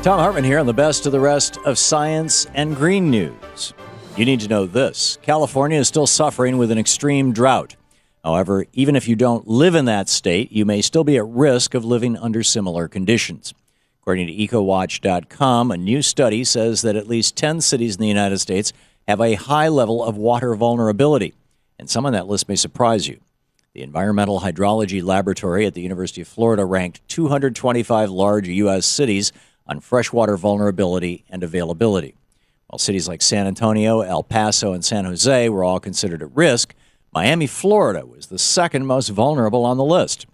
Thom Hartmann here on the best of the rest of science and green news. You need to know this. California is still suffering with an extreme drought. However, even if you don't live in that state, you may still be at risk of living under similar conditions. According to EcoWatch.com, a new study says that at least 10 cities in the United States have a high level of water vulnerability, and some on that list may surprise you. The Environmental Hydrology Laboratory at the University of Florida ranked 225 large U.S. cities on freshwater vulnerability and availability. While cities like San Antonio, El Paso, and San Jose were all considered at risk, Miami, Florida was the second most vulnerable on the list.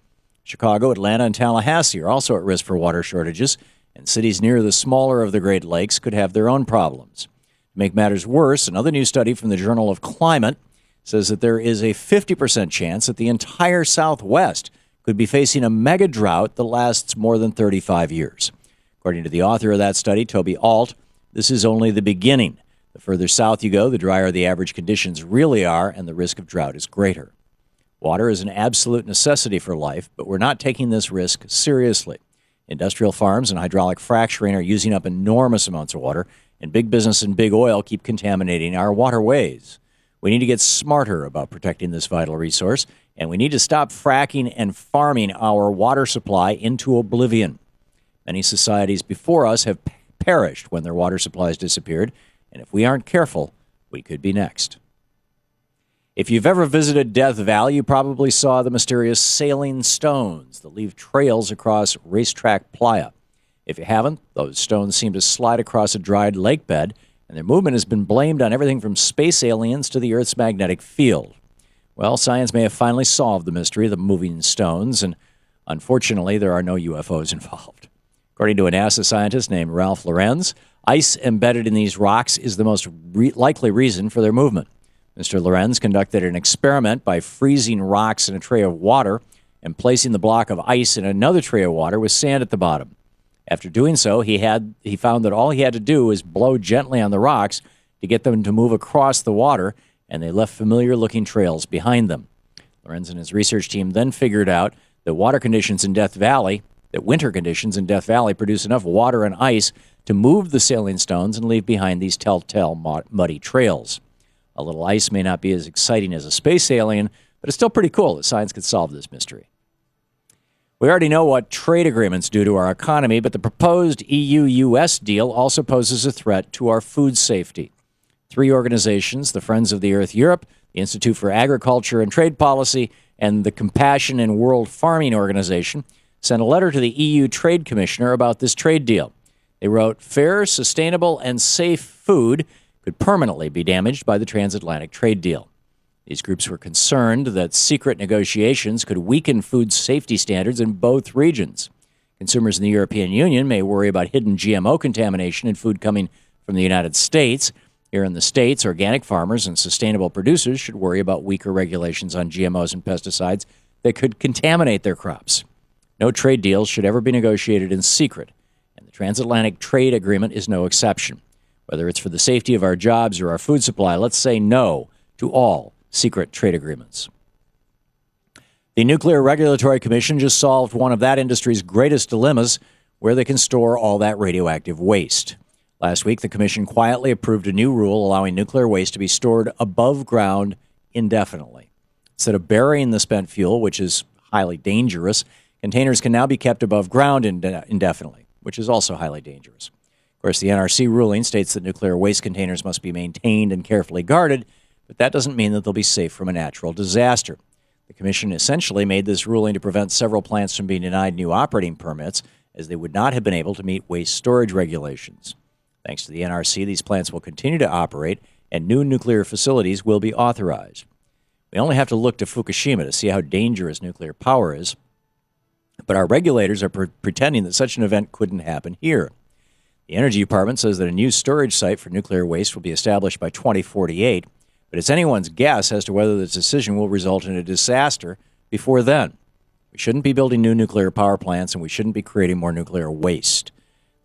Chicago, Atlanta, and Tallahassee are also at risk for water shortages, and cities near the smaller of the Great Lakes could have their own problems. To make matters worse, another new study from the Journal of Climate says that there is a 50% chance that the entire Southwest could be facing a mega drought that lasts more than 35 years. According to the author of that study, Toby Alt, this is only the beginning. The further south you go, the drier the average conditions really are, and the risk of drought is greater. Water is an absolute necessity for life, but we're not taking this risk seriously. Industrial farms and hydraulic fracturing are using up enormous amounts of water, and big business and big oil keep contaminating our waterways. We need to get smarter about protecting this vital resource, and we need to stop fracking and farming our water supply into oblivion. Many societies before us have perished when their water supplies disappeared, and if we aren't careful, we could be next. If you've ever visited Death Valley, you probably saw the mysterious sailing stones that leave trails across Racetrack Playa. If you haven't, those stones seem to slide across a dried lake bed, and their movement has been blamed on everything from space aliens to the Earth's magnetic field. Well, science may have finally solved the mystery of the moving stones, and unfortunately, there are no UFOs involved. According to a NASA scientist named Ralph Lorenz, ice embedded in these rocks is the most likely reason for their movement. Mr. Lorenz conducted an experiment by freezing rocks in a tray of water and placing the block of ice in another tray of water with sand at the bottom. After doing so, he found that all he had to do was blow gently on the rocks to get them to move across the water, and they left familiar-looking trails behind them. Lorenz and his research team then figured out that winter conditions in Death Valley produce enough water and ice to move the sailing stones and leave behind these telltale muddy trails. A little ice may not be as exciting as a space alien, but it's still pretty cool that science could solve this mystery. We already know what trade agreements do to our economy, but the proposed EU-US deal also poses a threat to our food safety. 3 organizations, the Friends of the Earth Europe, the Institute for Agriculture and Trade Policy, and the Compassion in World Farming Organization, sent a letter to the EU Trade Commissioner about this trade deal. They wrote, "Fair, sustainable, and safe food could permanently be damaged by the transatlantic trade deal." These groups were concerned that secret negotiations could weaken food safety standards in both regions. Consumers in the European Union may worry about hidden GMO contamination in food coming from the United States. Here in the States, organic farmers and sustainable producers should worry about weaker regulations on GMOs and pesticides that could contaminate their crops. No trade deals should ever be negotiated in secret, and the transatlantic trade agreement is no exception. Whether it's for the safety of our jobs or our food supply, let's say no to all secret trade agreements. The Nuclear Regulatory Commission just solved one of that industry's greatest dilemmas, where they can store all that radioactive waste. Last week, the Commission quietly approved a new rule allowing nuclear waste to be stored above ground indefinitely. Instead of burying the spent fuel, which is highly dangerous, containers can now be kept above ground indefinitely, which is also highly dangerous. Of course, the NRC ruling states that nuclear waste containers must be maintained and carefully guarded, but that doesn't mean that they'll be safe from a natural disaster. The Commission essentially made this ruling to prevent several plants from being denied new operating permits, as they would not have been able to meet waste storage regulations. Thanks to the NRC, these plants will continue to operate, and new nuclear facilities will be authorized. We only have to look to Fukushima to see how dangerous nuclear power is, but our regulators are pretending that such an event couldn't happen here. The Energy Department says that a new storage site for nuclear waste will be established by 2048, but it's anyone's guess as to whether this decision will result in a disaster before then. We shouldn't be building new nuclear power plants, and we shouldn't be creating more nuclear waste.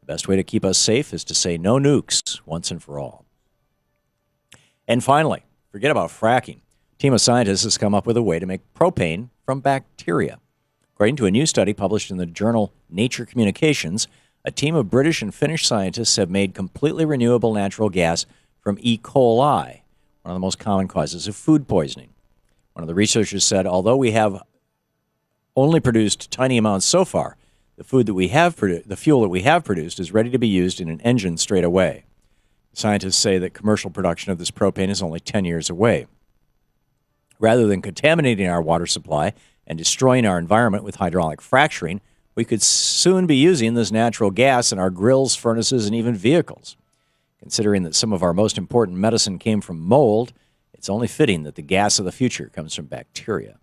The best way to keep us safe is to say no nukes once and for all. And finally, forget about fracking. A team of scientists has come up with a way to make propane from bacteria. According to a new study published in the journal Nature Communications, A team of British and Finnish scientists have made completely renewable natural gas from E. coli, one of the most common causes of food poisoning. One of the researchers said, although we have only produced tiny amounts so far, the fuel that we have produced is ready to be used in an engine straight away. Scientists say that commercial production of this propane is only 10 years away. Rather than contaminating our water supply and destroying our environment with hydraulic fracturing, we could soon be using this natural gas in our grills, furnaces, and even vehicles. Considering that some of our most important medicine came from mold, it's only fitting that the gas of the future comes from bacteria.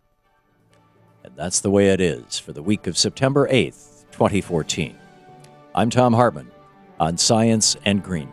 And that's the way it is for the week of September 8th, 2014. I'm Thom Hartmann on Science and Green.